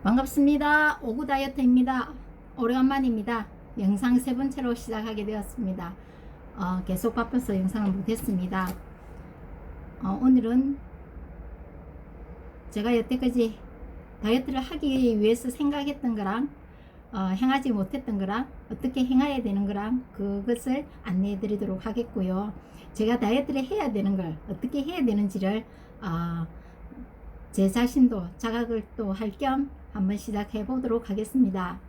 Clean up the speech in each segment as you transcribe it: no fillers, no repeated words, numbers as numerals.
반갑습니다. 오구 다이어트입니다. 오래간만입니다. 영상 세 번째로 시작하게 되었습니다. 계속 바빠서 영상을 못했습니다. 오늘은 제가 여태까지 다이어트를 하기 위해서 생각했던 거랑 행하지 못했던 거랑 어떻게 행해야 되는 거랑 그것을 안내해 드리도록 하겠고요. 제가 다이어트를 해야 되는 걸 어떻게 해야 되는지를 제 자신도 자각을 또 할 겸 한번 시작해 보도록 하겠습니다.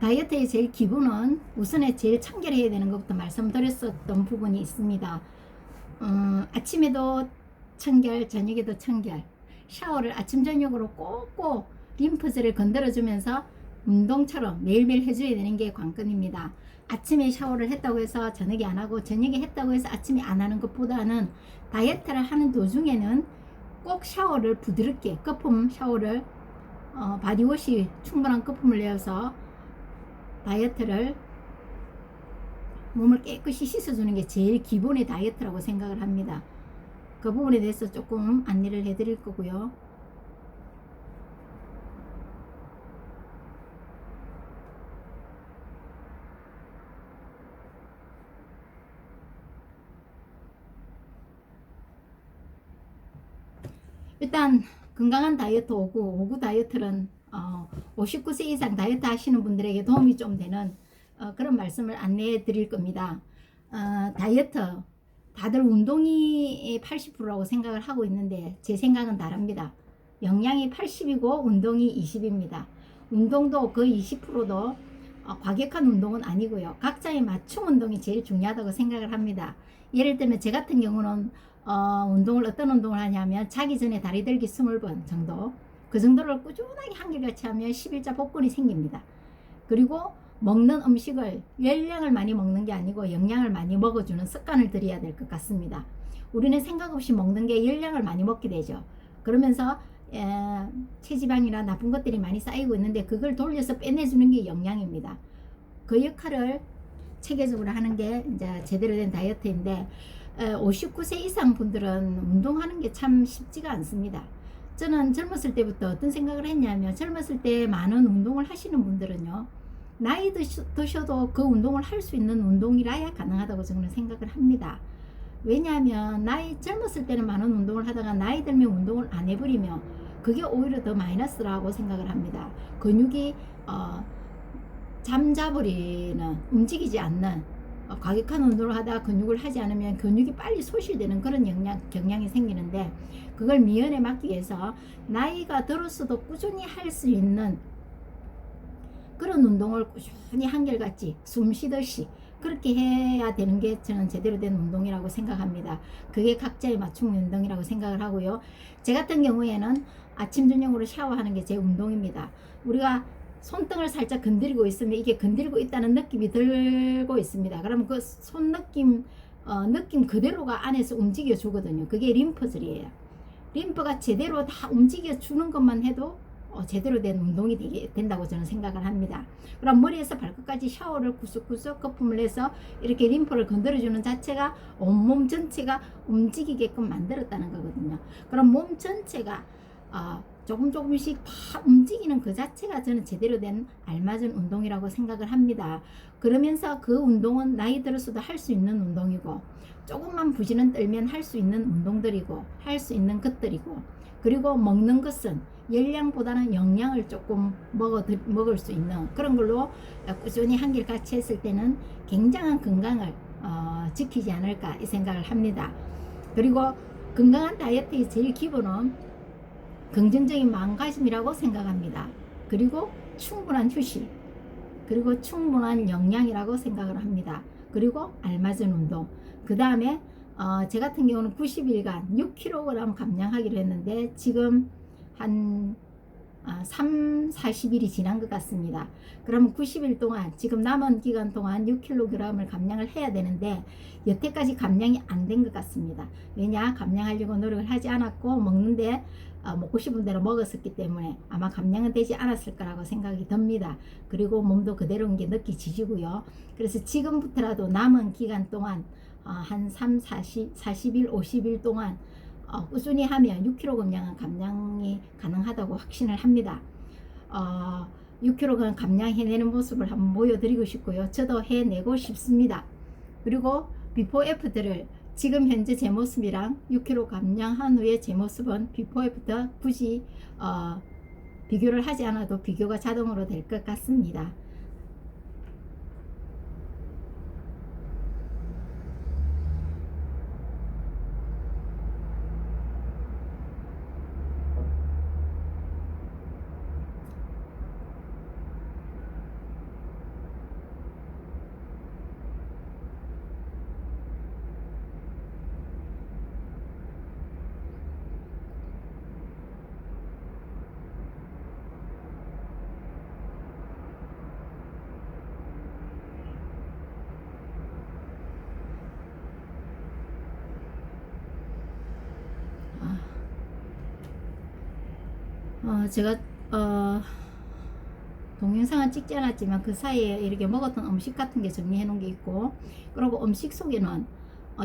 다이어트의 제일 기본은 우선에 제일 청결해야 되는 것부터 말씀드렸었던 부분이 있습니다. 아침에도 청결, 저녁에도 청결. 샤워를 아침 저녁으로 꼭꼭 림프절을 건드려주면서 운동처럼 매일매일 해줘야 되는 게 관건입니다. 아침에 샤워를 했다고 해서 저녁에 안 하고 저녁에 했다고 해서 아침에 안 하는 것보다는 다이어트를 하는 도중에는 꼭 샤워를 부드럽게 거품 샤워를 바디워시 충분한 거품을 내어서 다이어트를 몸을 깨끗이 씻어주는 게 제일 기본의 다이어트라고 생각을 합니다. 그 부분에 대해서 조금 안내를 해드릴 거고요. 일단 건강한 다이어트 오구 다이어트는 59세 이상 다이어트 하시는 분들에게 도움이 좀 되는 그런 말씀을 안내해 드릴 겁니다. 다이어트 다들 운동이 80%라고 생각을 하고 있는데 제 생각은 다릅니다. 영양이 80이고 운동이 20입니다. 운동도 그 20%도 과격한 운동은 아니고요. 각자의 맞춤 운동이 제일 중요하다고 생각을 합니다. 예를 들면 제 같은 경우는 어떤 운동을 하냐면 자기 전에 다리 들기 20번 정도, 그 정도를 꾸준하게 한결같이 하면 11자 복근이 생깁니다. 그리고 먹는 음식을 열량을 많이 먹는 게 아니고 영양을 많이 먹어주는 습관을 들여야 될 것 같습니다. 우리는 생각 없이 먹는 게 열량을 많이 먹게 되죠. 그러면서 체지방이나 나쁜 것들이 많이 쌓이고 있는데 그걸 돌려서 빼내주는 게 영양입니다. 그 역할을 체계적으로 하는 게 이제 제대로 된 다이어트인데 59세 이상 분들은 운동하는 게 참 쉽지가 않습니다. 저는 젊었을 때부터 어떤 생각을 했냐면, 젊었을 때 많은 운동을 하시는 분들은요, 나이 드셔도 그 운동을 할 수 있는 운동이라야 가능하다고 저는 생각을 합니다. 왜냐하면 나이 젊었을 때는 많은 운동을 하다가 나이 들면 운동을 안 해버리면 그게 오히려 더 마이너스라고 생각을 합니다. 근육이 잠자버리는, 움직이지 않는, 과격한 운동을 하다가 근육을 하지 않으면 근육이 빨리 소실되는 그런 경향이 생기는데, 그걸 미연에 막기 위해서 나이가 들었어도 꾸준히 할 수 있는 그런 운동을 꾸준히 한결같이 숨 쉬듯이 그렇게 해야 되는 게 저는 제대로 된 운동이라고 생각합니다. 그게 각자의 맞춤 운동이라고 생각을 하고요. 제 같은 경우에는 아침 저녁으로 샤워하는 게 제 운동입니다. 우리가 손등을 살짝 건드리고 있으면 이게 건드리고 있다는 느낌이 들고 있습니다. 그러면 그 손 느낌 그대로가 안에서 움직여 주거든요. 그게 림프절이에요. 림프가 제대로 다 움직여 주는 것만 해도 제대로 된 운동이 된다고 저는 생각을 합니다. 그럼 머리에서 발끝까지 샤워를 구석구석 거품을 내서 이렇게 림프를 건드려주는 자체가 온몸 전체가 움직이게끔 만들었다는 거거든요. 그럼 몸 전체가 조금씩 다 움직이는 그 자체가 저는 제대로 된 알맞은 운동이라고 생각을 합니다. 그러면서 그 운동은 나이 들어서도 할 수 있는 운동이고, 조금만 부지런 떨면 할 수 있는 운동들이고, 할 수 있는 것들이고, 그리고 먹는 것은 열량보다는 영양을 조금 먹을 수 있는 그런 걸로 꾸준히 한결같이 했을 때는 굉장한 건강을 지키지 않을까 이 생각을 합니다. 그리고 건강한 다이어트의 제일 기본은 긍정적인 마음가짐이라고 생각합니다. 그리고 충분한 휴식, 그리고 충분한 영양이라고 생각을 합니다. 그리고 알맞은 운동. 그 다음에 제 같은 경우는 90일간 6kg 감량하기로 했는데 지금 한 40일이 지난 것 같습니다. 그러면 90일 동안, 지금 남은 기간 동안 6kg을 감량을 해야 되는데 여태까지 감량이 안 된 것 같습니다. 왜냐? 감량하려고 노력을 하지 않았고 먹는데 먹고 싶은 대로 먹었었기 때문에 아마 감량은 되지 않았을 거라고 생각이 듭니다. 그리고 몸도 그대로인 게 느껴지시고요. 그래서 지금부터라도 남은 기간 동안 한 3, 40일, 50일 동안 꾸준히 하면 6kg 감량이 가능하다고 확신을 합니다. 6kg 감량 해내는 모습을 한번 보여드리고 싶고요. 저도 해내고 싶습니다. 그리고 비포 애프터를 지금 현재 제 모습이랑 6kg 감량한 후에 제 모습은 비포 애프터 굳이 비교를 하지 않아도 비교가 자동으로 될 것 같습니다. 제가 동영상은 찍지 않았지만 그 사이에 이렇게 먹었던 음식 같은 게 정리해 놓은 게 있고, 그리고 음식 속에는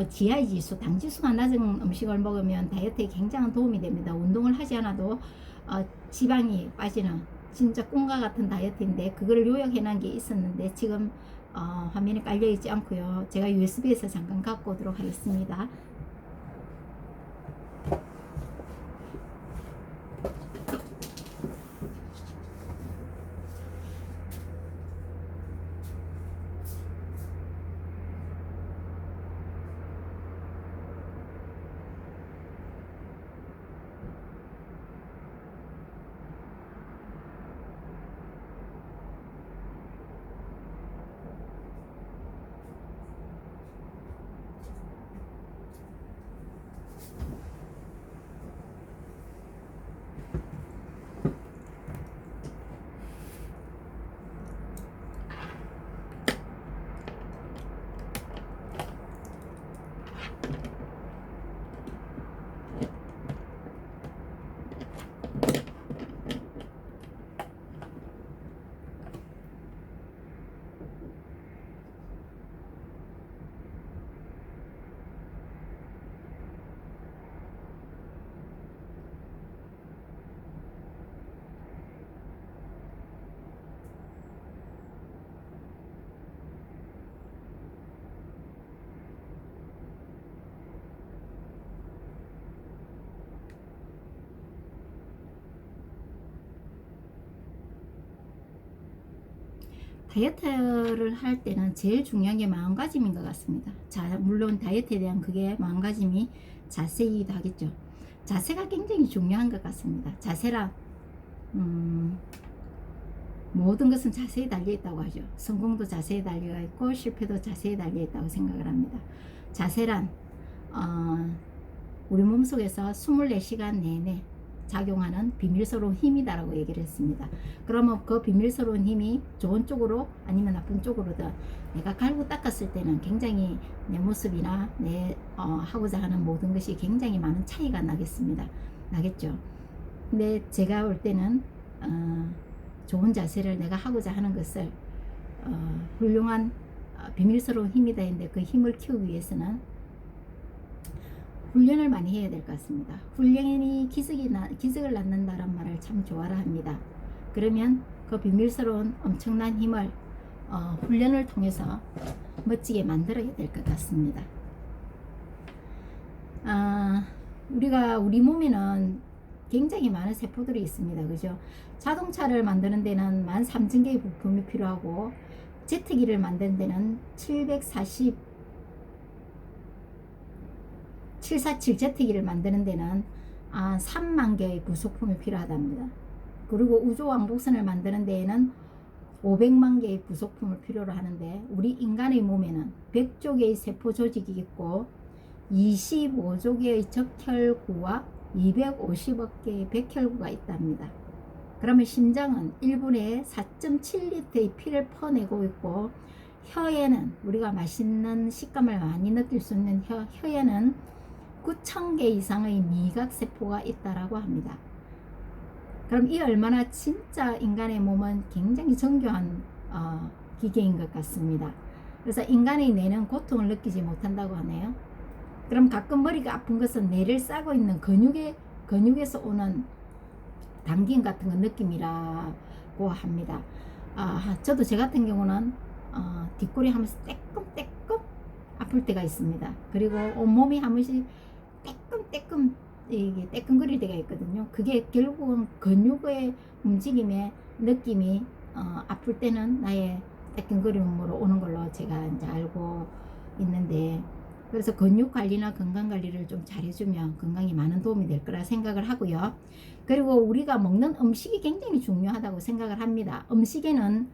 GI 지수, 당 지수가 낮은 음식을 먹으면 다이어트에 굉장한 도움이 됩니다. 운동을 하지 않아도 지방이 빠지는 진짜 꿈과 같은 다이어트인데, 그걸 요약해 놓은 게 있었는데 지금 화면에 깔려 있지 않고요. 제가 USB에서 잠깐 갖고 오도록 하겠습니다. 다이어트를 할 때는 제일 중요한 게 마음가짐인 것 같습니다. 자, 물론 다이어트에 대한 그게 마음가짐이 자세이기도 하겠죠. 자세가 굉장히 중요한 것 같습니다. 자세란 모든 것은 자세에 달려 있다고 하죠. 성공도 자세에 달려 있고 실패도 자세에 달려 있다고 생각을 합니다. 자세란 우리 몸속에서 24시간 내내 작용하는 비밀스러운 힘이다라고 얘기를 했습니다. 그러면 그 비밀스러운 힘이 좋은 쪽으로 아니면 나쁜 쪽으로든 내가 갈고 닦았을 때는 굉장히 내 모습이나 내 하고자 하는 모든 것이 굉장히 많은 차이가 나겠죠. 근데 제가 볼 때는 좋은 자세를 내가 하고자 하는 것을 훌륭한 비밀스러운 힘이다 했는데, 그 힘을 키우기 위해서는 훈련을 많이 해야 될 것 같습니다. 훈련이 기적을 낳는다는 말을 참 좋아라 합니다. 그러면 그 비밀스러운 엄청난 힘을 훈련을 통해서 멋지게 만들어야 될 것 같습니다. 우리 몸에는 굉장히 많은 세포들이 있습니다. 그죠? 자동차를 만드는 데는 13,000개의 부품이 필요하고, 제트기를 만드는 데는 747 제트기를 만드는 데는 3만 개의 부속품이 필요하답니다. 그리고 우주왕복선을 만드는 데에는 500만 개의 부속품을 필요로 하는데, 우리 인간의 몸에는 100조 개의 세포 조직이 있고 25조 개의 적혈구와 250억 개의 백혈구가 있답니다. 그러면 심장은 1분에 4.7리터의 피를 퍼내고 있고, 혀에는 우리가 맛있는 식감을 많이 느낄 수 있는 혀에는 9,000개 이상의 미각세포가 있다라고 합니다. 그럼 이 얼마나 진짜 인간의 몸은 굉장히 정교한 기계인 것 같습니다. 그래서 인간의 뇌는 고통을 느끼지 못한다고 하네요. 그럼 가끔 머리가 아픈 것은 뇌를 싸고 있는 근육에서 오는 당김 같은 거 느낌이라고 합니다. 저도 제 같은 경우는 뒷골이 하면서 떼끔떼끔 아플 때가 있습니다. 그리고 온몸이 한 번씩 떼끔떼끔 이게 떼끔거릴 때가 있거든요. 그게 결국은 근육의 움직임의 느낌이 아플 때는 나의 떼끔거림으로 오는 걸로 제가 이제 알고 있는데, 그래서 근육 관리나 건강 관리를 좀 잘해주면 건강에 많은 도움이 될 거라 생각을 하고요. 그리고 우리가 먹는 음식이 굉장히 중요하다고 생각을 합니다. 음식에는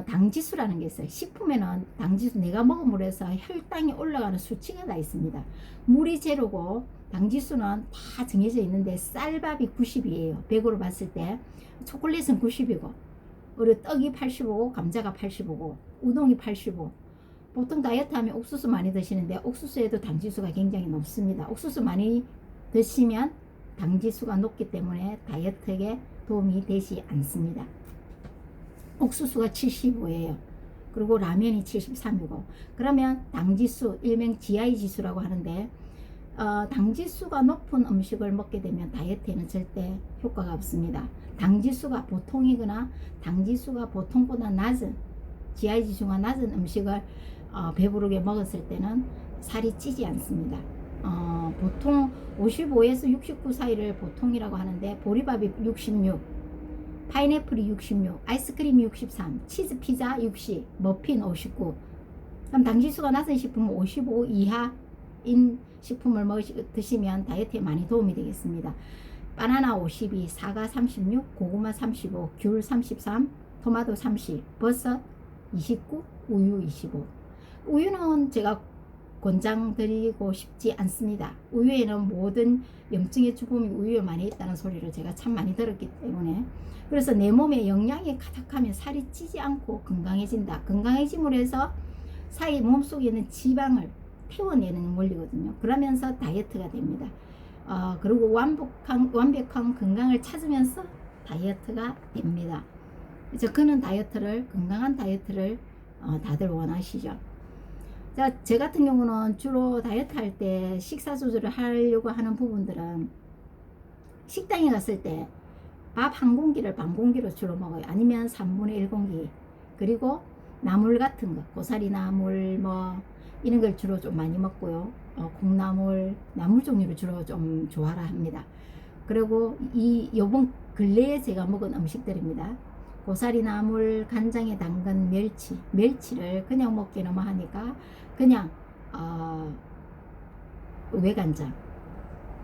당지수라는 게 있어요. 식품에는 당지수, 내가 먹음으로 해서 혈당이 올라가는 수치가 다 있습니다. 물이 제로고 당지수는 다 정해져 있는데, 쌀밥이 90이에요. 100으로 봤을 때 초콜릿은 90이고, 그리고 떡이 85고 감자가 85고 우동이 85. 보통 다이어트 하면 옥수수 많이 드시는데 옥수수에도 당지수가 굉장히 높습니다. 옥수수 많이 드시면 당지수가 높기 때문에 다이어트에 도움이 되지 않습니다. 옥수수가 75예요. 그리고 라면이 73이고, 그러면 당지수, 일명 GI 지수라고 하는데, 당지수가 높은 음식을 먹게 되면 다이어트에는 절대 효과가 없습니다. 당지수가 보통이거나 당지수가 보통보다 낮은, GI 지수가 낮은 음식을 배부르게 먹었을 때는 살이 찌지 않습니다. 보통 55에서 69 사이를 보통이라고 하는데, 보리밥이 66, 파인애플이 66, 아이스크림이 63, 치즈 피자 60, 머핀 59. 그럼 당지수가 낮은 식품은 55 이하인 식품을 드시면 다이어트에 많이 도움이 되겠습니다. 바나나 52, 사과 36, 고구마 35, 귤 33, 토마토 30, 버섯 29, 우유 25. 우유는 제가 권장드리고 싶지 않습니다. 우유에는 모든 염증의 주범이 우유에 많이 있다는 소리를 제가 참 많이 들었기 때문에, 그래서 내 몸에 영양이 가득하면 살이 찌지 않고 건강해진다. 건강해짐으로 해서 몸속에 있는 지방을 태워내는 원리거든요. 그러면서 다이어트가 됩니다. 그리고 완벽한 건강을 찾으면서 다이어트가 됩니다. 그는 다이어트를, 건강한 다이어트를 다들 원하시죠. 자, 제 같은 경우는 주로 다이어트 할 때 식사 조절을 하려고 하는 부분들은, 식당에 갔을 때 밥 한 공기를 반 공기로 주로 먹어요. 아니면 3분의 1공기. 그리고 나물 같은 거, 고사리 나물 이런 걸 주로 좀 많이 먹고요. 콩나물, 나물 종류를 주로 좀 좋아라 합니다. 그리고 요번 근래에 제가 먹은 음식들입니다. 고사리 나물, 간장에 담근 멸치를 그냥 먹기 너무 하니까 그냥 외간장,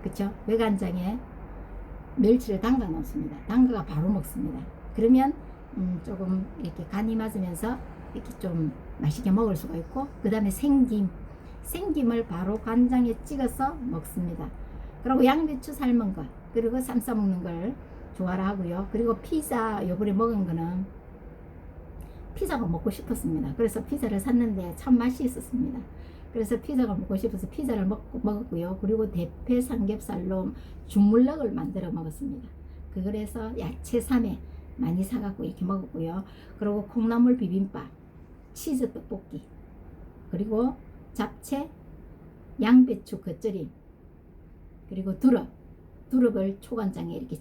그쵸? 외간장에 멸치를 담가 놓습니다. 담가가 바로 먹습니다. 그러면 조금 이렇게 간이 맞으면서 이렇게 좀 맛있게 먹을 수가 있고, 그 다음에 생김을 바로 간장에 찍어서 먹습니다. 그리고 양배추 삶은 거, 그리고 쌈 싸 먹는 걸 좋아라 하고요. 그리고 피자 요번에 먹은 거는 피자가 먹고 싶었습니다. 그래서 피자를 샀는데 참 맛이 있었습니다. 그래서 피자가 먹고 싶어서 피자를 먹었고요. 그리고 대패 삼겹살로 주물럭을 만들어 먹었습니다. 그래서 야채 3회 많이 사갖고 이렇게 먹었고요. 그리고 콩나물 비빔밥, 치즈 떡볶이, 그리고 잡채, 양배추 겉절임, 그리고 두릅을 초간장에 이렇게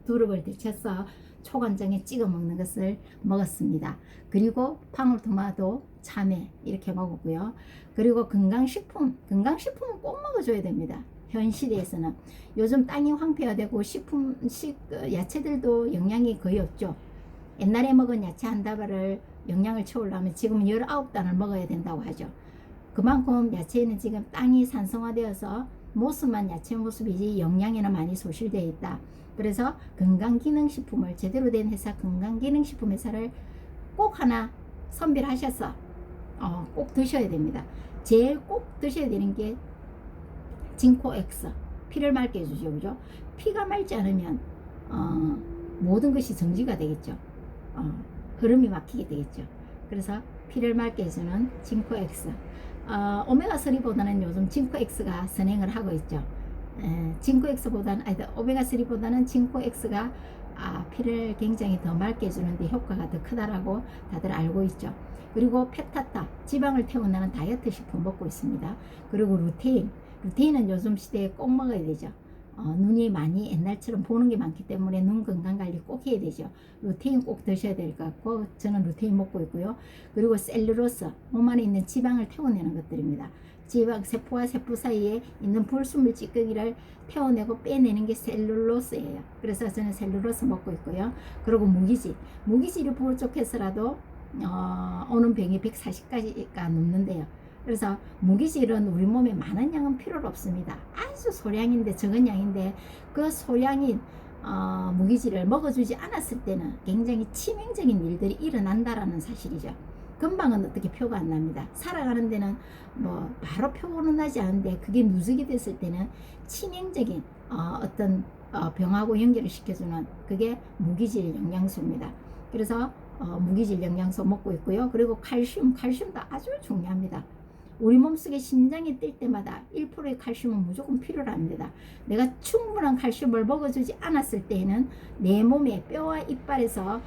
두릅을 데쳐서 초간장에 찍어 먹는 것을 먹었습니다. 그리고 방울토마토, 참외 이렇게 먹었고요. 그리고 건강식품은 꼭 먹어줘야 됩니다. 현 시대에서는 요즘 땅이 황폐화되고 야채들도 영양이 거의 없죠. 옛날에 먹은 야채 한 다발을 영양을 채우려면 지금은 19단을 먹어야 된다고 하죠. 그만큼 야채에는 지금 땅이 산성화되어서 모습만 야채 모습이지 영양에는 많이 소실되어 있다. 그래서 건강기능식품을, 제대로 된 회사, 건강기능식품 회사를 꼭 하나 선별하셔서 꼭 드셔야 됩니다. 제일 꼭 드셔야 되는 게 징코엑스, 피를 맑게 해주죠. 그죠? 피가 맑지 않으면 모든 것이 정지가 되겠죠. 흐름이 막히게 되겠죠. 그래서 피를 맑게 해주는 징코엑스, 오메가3보다는 요즘 징코엑스가 선행을 하고 있죠. 징코엑스보다는, 오메가3보다는 징코엑스가 피를 굉장히 더 맑게 해주는데 효과가 더 크다라고 다들 알고 있죠. 그리고 페타타, 지방을 태운다는 다이어트 식품 먹고 있습니다. 그리고 루테인, 루테인은 요즘 시대에 꼭 먹어야 되죠. 눈이 많이 옛날처럼 보는 게 많기 때문에 눈 건강 관리 꼭 해야 되죠. 루테인 꼭 드셔야 될 것 같고 저는 루테인 먹고 있고요. 그리고 셀룰로스, 몸 안에 있는 지방을 태워내는 것들입니다. 지방, 세포와 세포 사이에 있는 불순물 찌꺼기를 태워내고 빼내는 게 셀룰로스예요. 그래서 저는 셀룰로스 먹고 있고요. 그리고 무기질, 무기질이 부족해서라도 오는 병이 140가지가 넘는데요. 그래서 무기질은 우리 몸에 많은 양은 필요로 없습니다. 아주 소량인데, 적은 양인데 그 소량인 무기질을 먹어주지 않았을 때는 굉장히 치명적인 일들이 일어난다라는 사실이죠. 금방은 어떻게 표가 안 납니다. 살아가는 데는 뭐 바로 표는 나지 않은데 그게 누적이 됐을 때는 치명적인 어떤 병하고 연결을 시켜주는 그게 무기질 영양소입니다. 그래서 무기질 영양소 먹고 있고요. 그리고 칼슘, 칼슘도 아주 중요합니다. 우리 몸속에 심장이 뛸 때마다 1%의 칼슘은 무조건 필요합니다. 내가 충분한 칼슘을 먹어주지 않았을 때에는 내 몸의 뼈와 이빨에서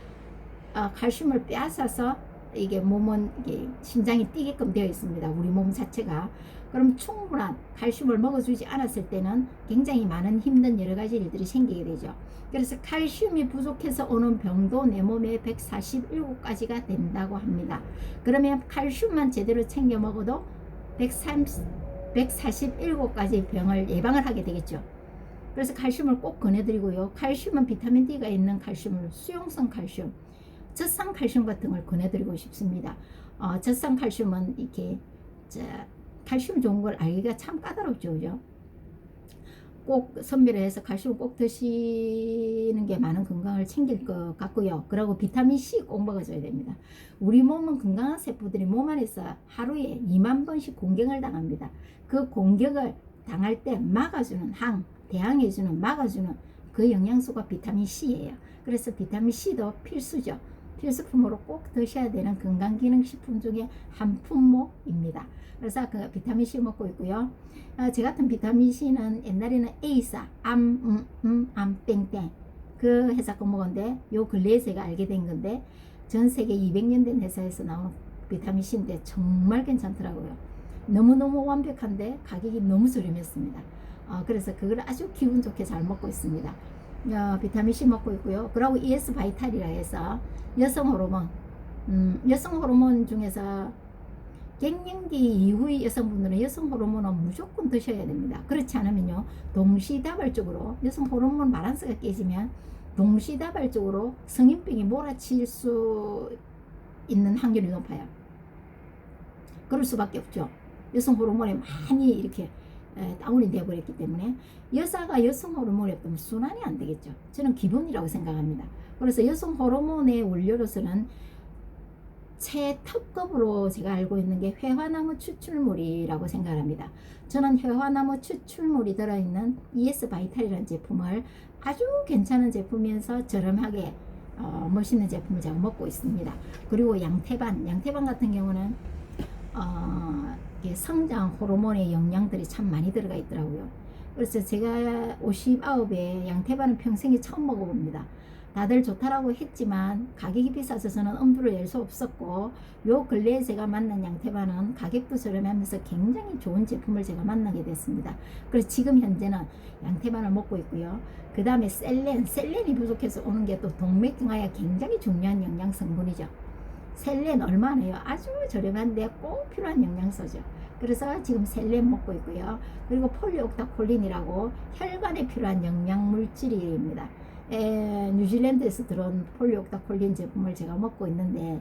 칼슘을 빼앗아서 이게 몸은 이게 심장이 뛰게끔 되어 있습니다. 우리 몸 자체가. 그럼 충분한 칼슘을 먹어주지 않았을 때는 굉장히 많은 힘든 여러 가지 일들이 생기게 되죠. 그래서 칼슘이 부족해서 오는 병도 내 몸에 147가지가 된다고 합니다. 그러면 칼슘만 제대로 챙겨 먹어도 147가지 병을 예방을 하게 되겠죠. 그래서 칼슘을 꼭 권해드리고요. 칼슘은 비타민 D가 있는 칼슘을 수용성 칼슘, 젖산 칼슘 같은 걸 권해드리고 싶습니다. 젖산 칼슘은 이렇게 칼슘 좋은 걸 알기가 참 까다롭죠, 그죠? 꼭 선별을 해서 칼슘 꼭 드시는 게 많은 건강을 챙길 것 같고요. 그리고 비타민 C 꼭 먹어줘야 됩니다. 우리 몸은 건강한 세포들이 몸 안에서 하루에 2만 번씩 공격을 당합니다. 그 공격을 당할 때 막아주는 대항해주는 막아주는 그 영양소가 비타민 C예요. 그래서 비타민 C도 필수죠. 필수품으로 꼭 드셔야 되는 건강기능식품 중에 한 품목입니다. 그래서 그 비타민 C 먹고 있고요. 저 같은 비타민 C는 옛날에는 A사, 땡땡 그 회사 거 먹었는데 요 근래에 제가 알게 된 건데 전 세계 200년 된 회사에서 나오는 비타민 C인데 정말 괜찮더라고요. 너무너무 완벽한데 가격이 너무 저렴했습니다. 그래서 그걸 아주 기분 좋게 잘 먹고 있습니다. 비타민 C 먹고 있고요. 그리고 ES 바이탈이라 해서 여성 호르몬, 여성 호르몬 중에서 갱년기 이후의 여성분들은 여성 호르몬은 무조건 드셔야 됩니다. 그렇지 않으면요, 동시다발적으로 여성 호르몬 바란스가 깨지면 동시다발적으로 성인병이 몰아칠 수 있는 확률이 높아요. 그럴 수밖에 없죠. 여성 호르몬이 많이 이렇게 다운이 되어버렸기 때문에 여자가 여성 호르몬이 없으면 순환이 안 되겠죠. 저는 기본이라고 생각합니다. 그래서 여성 호르몬의 원료로서는 최특급으로 제가 알고 있는 게 회화나무 추출물이라고 생각합니다. 저는 회화나무 추출물이 들어있는 ES 바이탈이라는 제품을 아주 괜찮은 제품이면서 저렴하게 멋있는 제품을 제가 먹고 있습니다. 그리고 양태반 같은 경우는 성장 호르몬의 영양들이 참 많이 들어가 있더라고요. 그래서 제가 59에 양태반은 평생에 처음 먹어봅니다. 다들 좋다라고 했지만 가격이 비싸서 저는 엄두를 낼 수 없었고, 요 근래에 제가 만난 양태반은 가격도 저렴하면서 굉장히 좋은 제품을 제가 만나게 됐습니다. 그래서 지금 현재는 양태반을 먹고 있고요. 그 다음에 셀렌이 부족해서 오는 게 또 동맥경화에 굉장히 중요한 영양 성분이죠. 셀렌 얼마나요? 아주 저렴한데 꼭 필요한 영양소죠. 그래서 지금 셀렌 먹고 있고요. 그리고 폴리옥타콜린이라고 혈관에 필요한 영양 물질입니다. 뉴질랜드에서 들어온 폴리옥타콜린 제품을 제가 먹고 있는데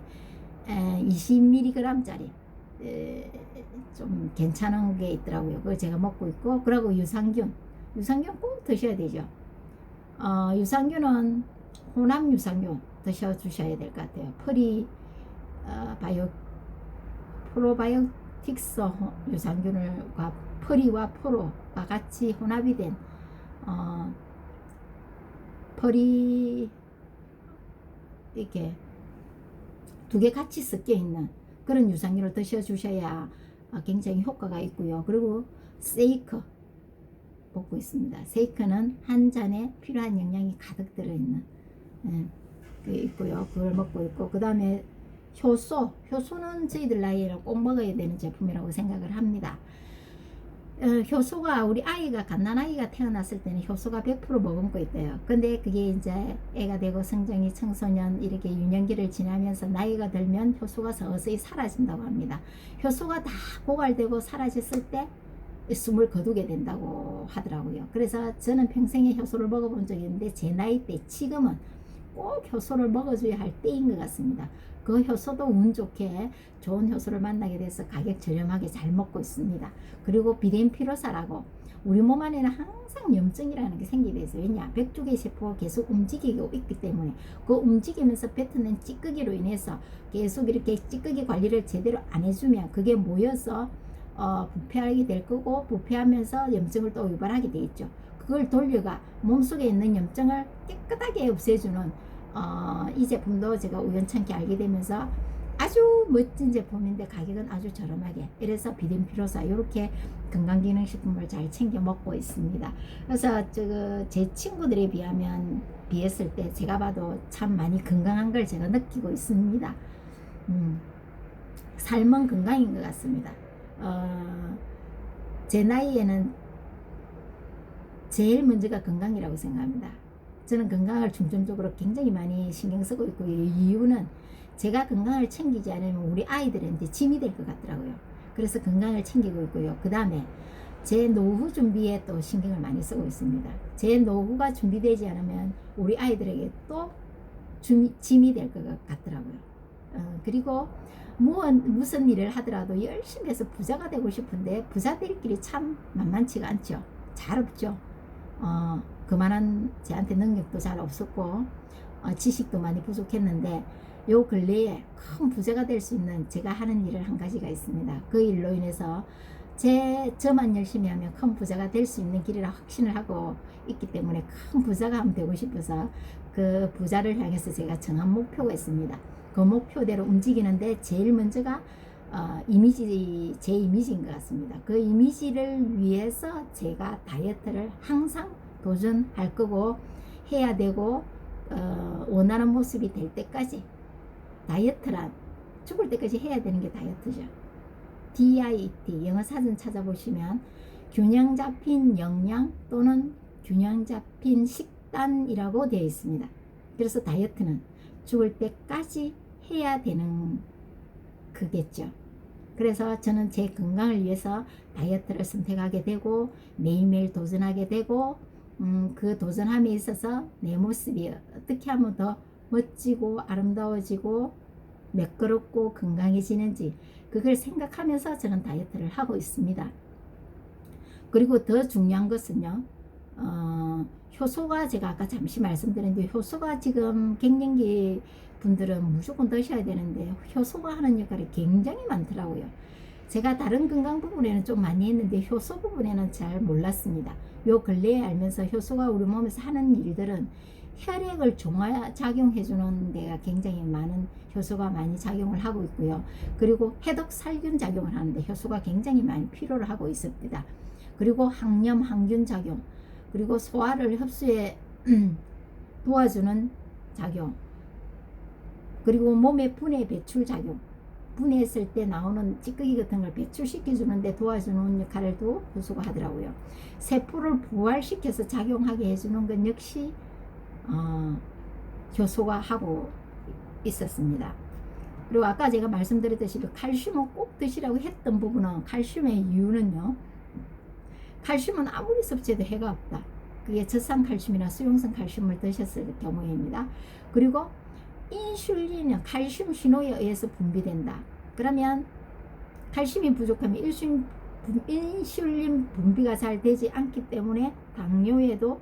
20mg짜리 좀 괜찮은 게 있더라고요. 그거 제가 먹고 있고, 그리고 유산균 꼭 드셔야 되죠. 유산균은 혼합 유산균 드셔주셔야 될 것 같아요. 프로바이오틱스 유산균과 프리와 프로가 같이 혼합이 된 이렇게 두 개 같이 섞여 있는 그런 유산균을 드셔주셔야 굉장히 효과가 있고요. 그리고 세이크 먹고 있습니다. 세이크는 한 잔에 필요한 영양이 가득 들어있는 예, 그 있고요. 그걸 먹고 있고, 그 다음에 효소는 저희들 나이에는 꼭 먹어야 되는 제품이라고 생각을 합니다. 효소가 우리 아이가 갓난아이가 태어났을 때는 효소가 100% 머금고 있대요. 근데 그게 이제 애가 되고 성장이 청소년 이렇게 유년기를 지나면서 나이가 들면 효소가 서서히 사라진다고 합니다. 효소가 다 고갈되고 사라졌을 때 숨을 거두게 된다고 하더라고요. 그래서 저는 평생에 효소를 먹어본 적이 있는데 제 나이 때 지금은 꼭 효소를 먹어줘야 할 때인 것 같습니다. 그 효소도 운 좋게 좋은 효소를 만나게 돼서 가격 저렴하게 잘 먹고 있습니다. 그리고 비덴피로사라고 우리 몸 안에는 항상 염증이라는 게 생기게 돼서, 왜냐, 백주기 세포가 계속 움직이고 있기 때문에 그 움직이면서 뱉어낸 찌꺼기로 인해서 계속 이렇게 찌꺼기 관리를 제대로 안 해주면 그게 모여서 부패하게 될 거고, 부패하면서 염증을 또 유발하게 되겠죠. 그걸 돌려가 몸속에 있는 염증을 깨끗하게 없애주는 이 제품도 제가 우연찮게 알게 되면서 아주 멋진 제품인데 가격은 아주 저렴하게, 이래서 비덴피로사 이렇게 건강기능식품을 잘 챙겨 먹고 있습니다. 그래서 제 친구들에 비했을 때 제가 봐도 참 많이 건강한 걸 제가 느끼고 있습니다. 삶은 건강인 것 같습니다. 제 나이에는 제일 먼저가 건강이라고 생각합니다. 저는 건강을 중점적으로 굉장히 많이 신경 쓰고 있고, 이유는 제가 건강을 챙기지 않으면 우리 아이들한테 짐이 될 것 같더라고요. 그래서 건강을 챙기고 있고요. 그 다음에 제 노후 준비에 또 신경을 많이 쓰고 있습니다. 제 노후가 준비되지 않으면 우리 아이들에게 또 짐이 될 것 같더라고요. 그리고 무슨 일을 하더라도 열심히 해서 부자가 되고 싶은데 부자 될 길이 참 만만치가 않죠. 잘 없죠. 그만한 저한테 능력도 잘 없었고 지식도 많이 부족했는데, 요 근래에 큰 부자가 될 수 있는 제가 하는 일을 한 가지가 있습니다. 그 일로 인해서 저만 열심히 하면 큰 부자가 될 수 있는 길이라 확신을 하고 있기 때문에 큰 부자가 한번 되고 싶어서 그 부자를 향해서 제가 정한 목표가 있습니다. 그 목표대로 움직이는데 제일 먼저가 제 이미지인 것 같습니다. 그 이미지를 위해서 제가 다이어트를 항상 도전할 거고 해야 되고, 원하는 모습이 될 때까지, 다이어트란 죽을 때까지 해야 되는 게 다이어트죠. DIET 영어 사전 찾아보시면 균형 잡힌 영양 또는 균형 잡힌 식단이라고 되어 있습니다. 그래서 다이어트는 죽을 때까지 해야 되는 그겠죠. 그래서 저는 제 건강을 위해서 다이어트를 선택하게 되고 매일매일 도전하게 되고, 그 도전함에 있어서 내 모습이 어떻게 하면 더 멋지고 아름다워지고 매끄럽고 건강해지는지 그걸 생각하면서 저는 다이어트를 하고 있습니다. 그리고 더 중요한 것은요, 효소가 제가 아까 잠시 말씀드렸는데, 효소가 지금 갱년기 분들은 무조건 드셔야 되는데 효소가 하는 역할이 굉장히 많더라고요. 제가 다른 건강 부분에는 좀 많이 했는데 효소 부분에는 잘 몰랐습니다. 요 근래에 알면서 효소가 우리 몸에서 하는 일들은 혈액을 종합작용해주는 데가 굉장히 많은 효소가 많이 작용을 하고 있고요. 그리고 해독 살균 작용을 하는데 효소가 굉장히 많이 필요를 하고 있습니다. 그리고 항염 항균 작용, 그리고 소화를 흡수에 도와주는 작용, 그리고 몸의 분해 배출 작용, 분해했을 때 나오는 찌꺼기 같은 걸 배출시켜주는데 도와주는 역할도 효소가 하더라고요. 세포를 부활시켜서 작용하게 해주는 건 역시 효소가 하고 있었습니다. 그리고 아까 제가 말씀드렸듯이 칼슘은 꼭 드시라고 했던 부분은, 칼슘의 이유는요, 칼슘은 아무리 섭취해도 해가 없다. 그게 저산 칼슘이나 수용성 칼슘을 드셨을 경우입니다. 그리고 인슐린은 칼슘 신호에 의해서 분비된다. 그러면 칼슘이 부족하면 인슐린 분비가 잘 되지 않기 때문에 당뇨에도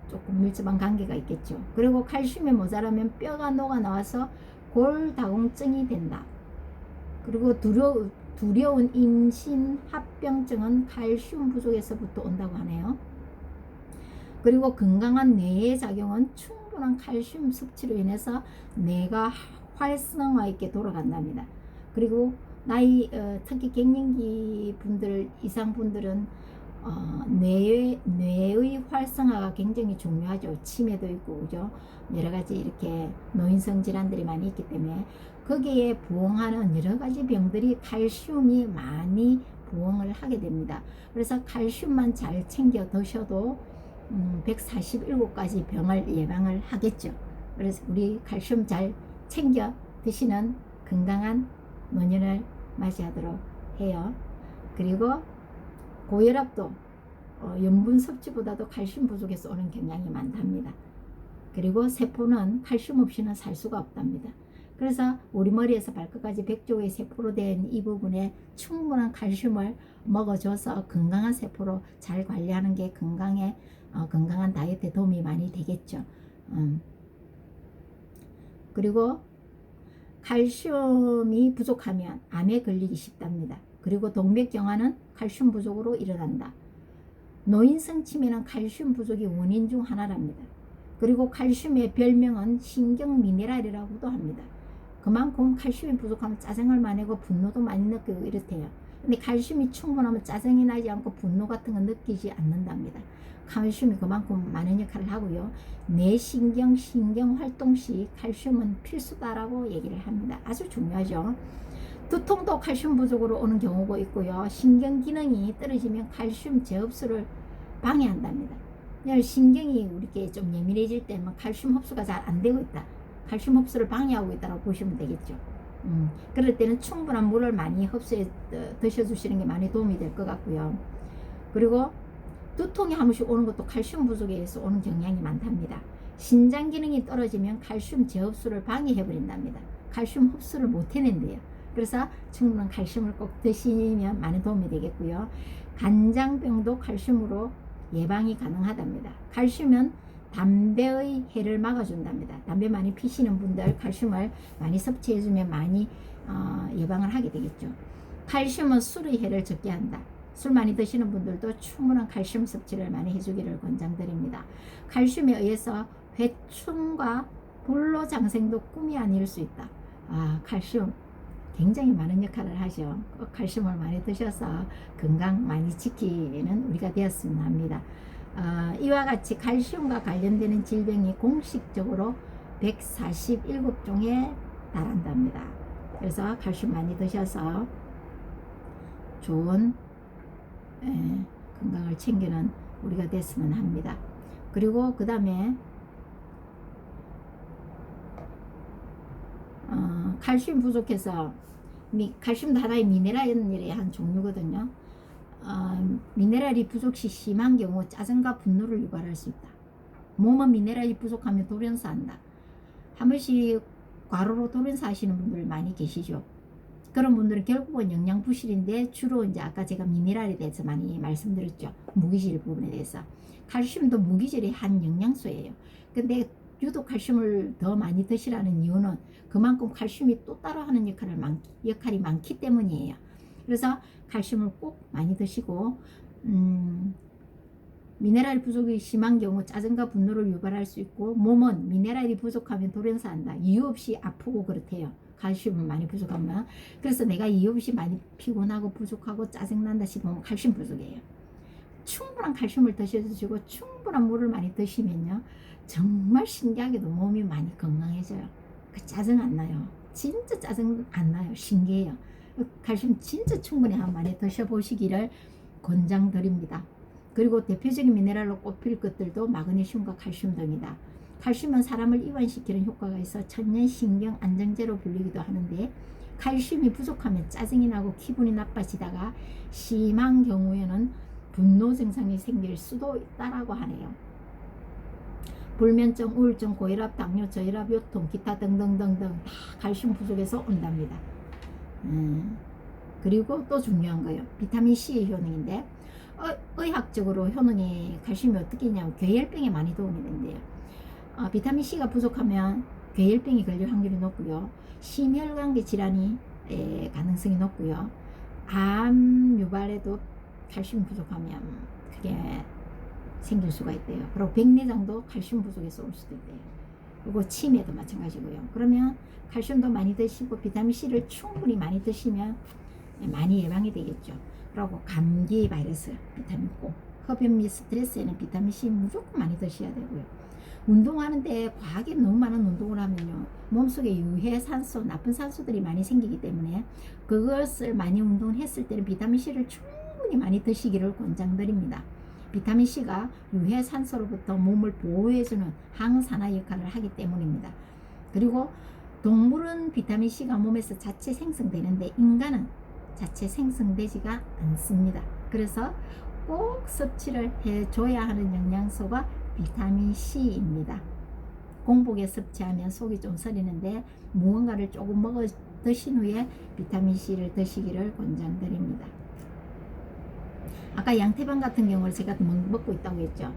조금 밀접한 관계가 있겠죠. 그리고 칼슘이 모자라면 뼈가 녹아 나와서 골다공증이 된다. 그리고 두려운 임신 합병증은 칼슘 부족에서부터 온다고 하네요. 그리고 건강한 뇌의 작용은 충분한 칼슘 섭취로 인해서 뇌가 활성화 있게 돌아간답니다. 그리고 특히 갱년기 분들 이상 분들은 뇌의 활성화가 굉장히 중요하죠. 치매도 있고, 그죠? 여러 가지 이렇게 노인성 질환들이 많이 있기 때문에 거기에 부응하는 여러 가지 병들이 칼슘이 많이 부응을 하게 됩니다. 그래서 칼슘만 잘 챙겨 드셔도 147가지 병을 예방을 하겠죠. 그래서 우리 칼슘 잘 챙겨 드시는 건강한 노년을 맞이하도록 해요. 그리고 고혈압도 염분 섭취보다도 칼슘 부족에서 오는 경향이 많답니다. 그리고 세포는 칼슘 없이는 살 수가 없답니다. 그래서 우리 머리에서 발끝까지 100조의 세포로 된 이 부분에 충분한 칼슘을 먹어줘서 건강한 세포로 잘 관리하는 게 건강한 다이어트에 도움이 많이 되겠죠. 그리고 칼슘이 부족하면 암에 걸리기 쉽답니다. 그리고 동맥경화는 칼슘 부족으로 일어난다. 노인성 치매는 칼슘 부족이 원인 중 하나랍니다. 그리고 칼슘의 별명은 신경 미네랄이라고도 합니다. 그만큼 칼슘이 부족하면 짜증을 많이 내고 분노도 많이 느끼고 이렇대요. 근데 칼슘이 충분하면 짜증이 나지 않고 분노 같은 건 느끼지 않는답니다. 칼슘이 그만큼 많은 역할을 하고요. 뇌신경, 신경 활동 시 칼슘은 필수다라고 얘기를 합니다. 아주 중요하죠. 두통도 칼슘 부족으로 오는 경우가 있고요. 신경 기능이 떨어지면 칼슘 재흡수를 방해한답니다. 신경이 우리께 좀 예민해질 때는 칼슘 흡수가 잘 안 되고 있다. 칼슘 흡수를 방해하고 있다고 보시면 되겠죠. 그럴 때는 충분한 물을 많이 흡수해 드셔주시는 게 많이 도움이 될 것 같고요. 그리고 두통이 한 번씩 오는 것도 칼슘 부족에 의해서 오는 경향이 많답니다. 신장 기능이 떨어지면 칼슘 재흡수를 방해해버린답니다. 칼슘 흡수를 못 해낸대요. 그래서 충분한 칼슘을 꼭 드시면 많은 도움이 되겠고요. 간장병도 칼슘으로 예방이 가능하답니다. 칼슘은 담배의 해를 막아준답니다. 담배 많이 피시는 분들 칼슘을 많이 섭취해주면 많이 예방을 하게 되겠죠. 칼슘은 술의 해를 적게 한다. 술 많이 드시는 분들도 충분한 칼슘 섭취를 많이 해주기를 권장드립니다. 칼슘에 의해서 회충과 불로장생도 꿈이 아닐 수 있다. 칼슘 굉장히 많은 역할을 하죠. 꼭 칼슘을 많이 드셔서 건강 많이 지키는 우리가 되었으면 합니다. 이와 같이 칼슘과 관련되는 질병이 공식적으로 147종에 달한답니다. 그래서 칼슘 많이 드셔서 좋은 건강을 챙기는 우리가 됐으면 합니다. 그리고 그 다음에 칼슘 부족해서 칼슘도 하나의 미네랄의 한 종류거든요. 미네랄이 부족 시 심한 경우 짜증과 분노를 유발할 수 있다. 몸은 미네랄이 부족하면 돌연사한다. 한 번씩 과로로 돌연사 하시는 분들 많이 계시죠. 그런 분들은 결국은 영양 부실인데 주로 이제 아까 제가 미네랄에 대해서 많이 말씀드렸죠. 무기질 부분에 대해서. 칼슘도 무기질의 한 영양소예요. 근데 유독 칼슘을 더 많이 드시라는 이유는 그만큼 칼슘이 또 따로 하는 역할이 많기 때문이에요. 그래서 칼슘을 꼭 많이 드시고 미네랄 부족이 심한 경우 짜증과 분노를 유발할 수 있고 몸은 미네랄이 부족하면 돌연사한다. 이유 없이 아프고 그렇대요. 칼슘을 많이 부족하면. 그래서 내가 이유 없이 많이 피곤하고 부족하고 짜증난다 싶으면 칼슘 부족이에요. 충분한 칼슘을 드셔주시고 충분한 물을 많이 드시면요 정말 신기하게도 몸이 많이 건강해져요. 그 짜증 안 나요. 진짜 짜증 안 나요. 신기해요. 칼슘 진짜 충분히 많이 드셔보시기를 권장드립니다. 그리고 대표적인 미네랄로 꼽힐 것들도 마그네슘과 칼슘 등이다. 칼슘은 사람을 이완시키는 효과가 있어 천연신경 안정제로 불리기도 하는데 칼슘이 부족하면 짜증이 나고 기분이 나빠지다가 심한 경우에는 분노 증상이 생길 수도 있다라고 하네요. 불면증, 우울증, 고혈압, 당뇨, 저혈압, 요통, 기타 등등등등 다 칼슘 부족에서 온답니다. 그리고 또 중요한 거예요. 비타민C의 효능인데 의학적으로 효능이 칼슘이 어떻게 있냐면 괴혈병에 많이 도움이 된대요. 비타민C가 부족하면 괴혈병이 걸릴 확률이 높고요. 심혈관계 질환이 가능성이 높고요. 암 유발에도 칼슘 부족하면 그게 생길 수가 있대요. 그리고 백내장도 칼슘 부족에서 올 수도 있대요. 그리고 치매도 마찬가지고요. 그러면 칼슘도 많이 드시고 비타민C를 충분히 많이 드시면 많이 예방이 되겠죠. 그리고 감기 바이러스 비타민 꼭, 흡연 및 스트레스에는 비타민 C 무조건 많이 드셔야 되고요. 운동하는데 과하게 너무 많은 운동을 하면요, 몸속에 유해 산소, 나쁜 산소들이 많이 생기기 때문에 그것을 많이 운동했을 때는 비타민 C를 충분히 많이 드시기를 권장드립니다. 비타민 C가 유해 산소로부터 몸을 보호해주는 항산화 역할을 하기 때문입니다. 그리고 동물은 비타민 C가 몸에서 자체 생성되는데 인간은 자체 생성되지가 않습니다. 그래서 꼭 섭취를 해줘야 하는 영양소가 비타민 C입니다. 공복에 섭취하면 속이 좀 서리는데 무언가를 조금 먹어 드신 후에 비타민 C를 드시기를 권장드립니다. 아까 양태반 같은 경우를 제가 먹고 있다고 했죠.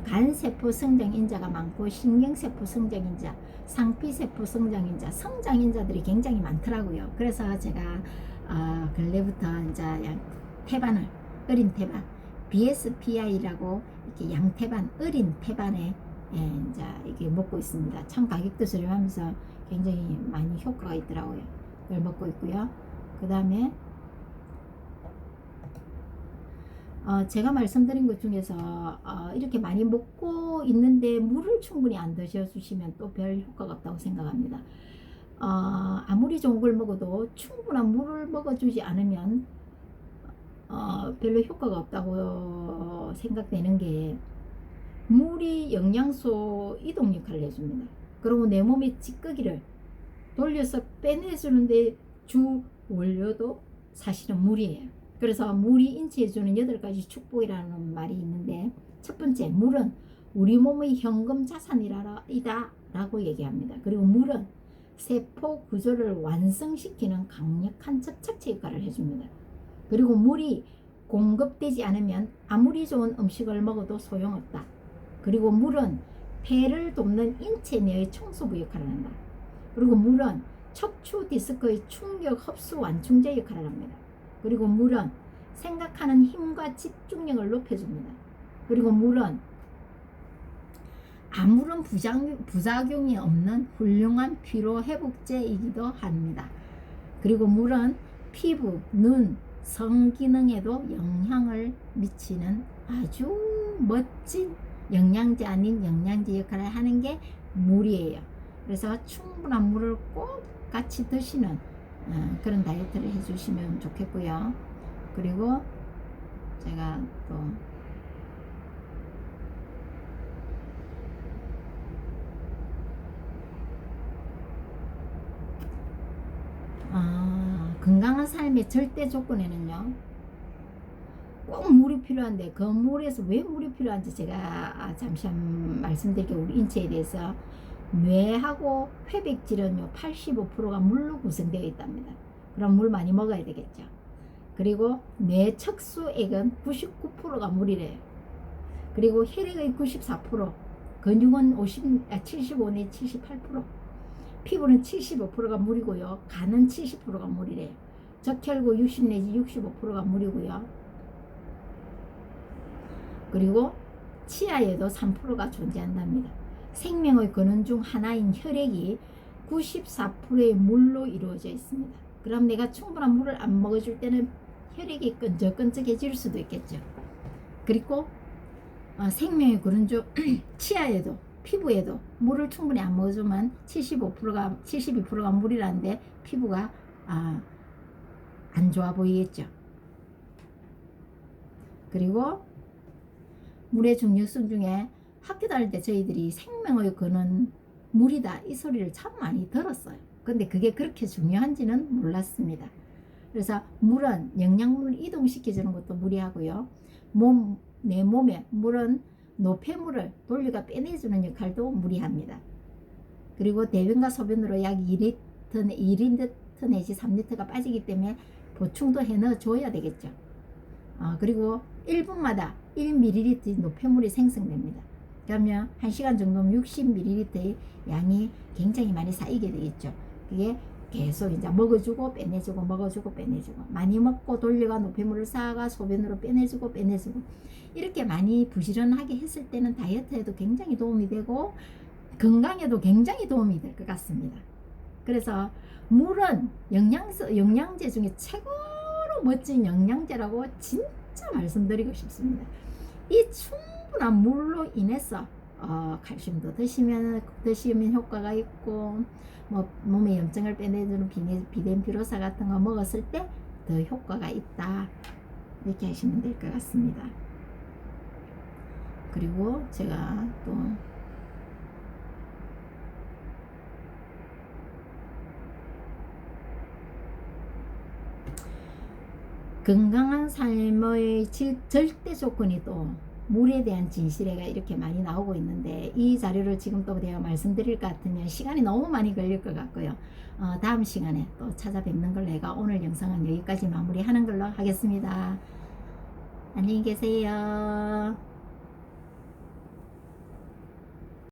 간세포 성장인자가 많고 신경세포 성장인자, 상피세포 성장인자, 성장인자들이 굉장히 많더라고요. 그래서 제가 근래부터 이제 태반을, 어린 태반, BSPI라고 이렇게 양태반, 어린 태반에 이제 이게 먹고 있습니다. 참 가격도 저렴하면서 굉장히 많이 효과가 있더라고요. 그걸 먹고 있고요. 그 다음에 제가 말씀드린 것 중에서 이렇게 많이 먹고 있는데 물을 충분히 안 드셔주시면 또 별 효과가 없다고 생각합니다. 아무리 좋은 걸 먹어도 충분한 물을 먹어주지 않으면 별로 효과가 없다고 생각되는 게, 물이 영양소 이동 역할을 해줍니다. 그리고 내 몸의 찌꺼기를 돌려서 빼내주는데 주 원료도 사실은 물이에요. 그래서 물이 인체해주는 8가지 축복이라는 말이 있는데, 첫 번째, 물은 우리 몸의 현금 자산이다 라고 얘기합니다. 그리고 물은 세포 구조를 완성시키는 강력한 접착제 역할을 해줍니다. 그리고 물이 공급되지 않으면 아무리 좋은 음식을 먹어도 소용없다. 그리고 물은 폐를 돕는 인체 내의 청소부 역할을 한다. 그리고 물은 척추 디스크의 충격 흡수 완충제 역할을 합니다. 그리고 물은 생각하는 힘과 집중력을 높여줍니다. 그리고 물은 아무런 부작용이 없는 훌륭한 피로 회복제이기도 합니다. 그리고 물은 피부, 눈, 성기능에도 영향을 미치는 아주 멋진 영양제 아닌 영양제 역할을 하는 게 물이에요. 그래서 충분한 물을 꼭 같이 드시는 그런 다이어트를 해주시면 좋겠고요. 그리고 제가 또 건강한 삶의 절대 조건에는요, 꼭 물이 필요한데 그 물에서 왜 물이 필요한지 제가 잠시 말씀드릴게요. 우리 인체에 대해서 뇌하고 회백질은요 85%가 물로 구성되어 있답니다. 그럼 물 많이 먹어야 되겠죠. 그리고 뇌 척수액은 99%가 물이래요. 그리고 혈액의 94%, 근육은 75 내지 78%, 피부는 75%가 물이고요. 간은 70%가 물이래요. 적혈구 60 내지 65%가 물이고요. 그리고 치아에도 3%가 존재한답니다. 생명의 근원 중 하나인 혈액이 94%의 물로 이루어져 있습니다. 그럼 내가 충분한 물을 안 먹어줄 때는 혈액이 끈적끈적해질 수도 있겠죠. 그리고 생명의 근원 중 치아에도 피부에도 물을 충분히 안 먹어주면 72%가 물이라는데 피부가 안 좋아 보이겠죠. 그리고 물의 중요성 중에 학교 다닐 때 저희들이 생명의 근원 물이다 이 소리를 참 많이 들었어요. 근데 그게 그렇게 중요한지는 몰랐습니다. 그래서 물은 영양분을 이동시켜주는 것도 물이 하고요. 내 몸에 물은 노폐물을 돌려가 빼내주는 역할도 물이 합니다. 그리고 대변과 소변으로 약 2리터 내지 3리터가 빠지기 때문에 보충도 해 넣어줘야 되겠죠. 그리고 1분마다 1ml 노폐물이 생성됩니다. 그러면 1시간 정도면 60ml의 양이 굉장히 많이 쌓이게 되겠죠. 그게 계속 이제 먹어주고 빼내주고 먹어주고 빼내주고, 많이 먹고 돌려가 노폐물을 쌓아가 소변으로 빼내주고 이렇게 많이 부지런하게 했을 때는 다이어트에도 굉장히 도움이 되고 건강에도 굉장히 도움이 될 것 같습니다. 그래서 물은 영양제 중에 최고로 멋진 영양제라고 진짜 말씀드리고 싶습니다. 이 충분한 물로 인해서 칼슘도 드시면 효과가 있고, 뭐 몸의 염증을 빼내주는 비덴 피로사 같은 거 먹었을 때 더 효과가 있다, 이렇게 하시면 될 것 같습니다. 그리고 제가 또 건강한 삶의 절대 조건이 또 물에 대한 진실에가 이렇게 많이 나오고 있는데, 이 자료를 지금 또 내가 말씀드릴 것 같으면 시간이 너무 많이 걸릴 것 같고요. 다음 시간에 또 찾아뵙는 걸로 해가 오늘 영상은 여기까지 마무리하는 걸로 하겠습니다. 안녕히 계세요.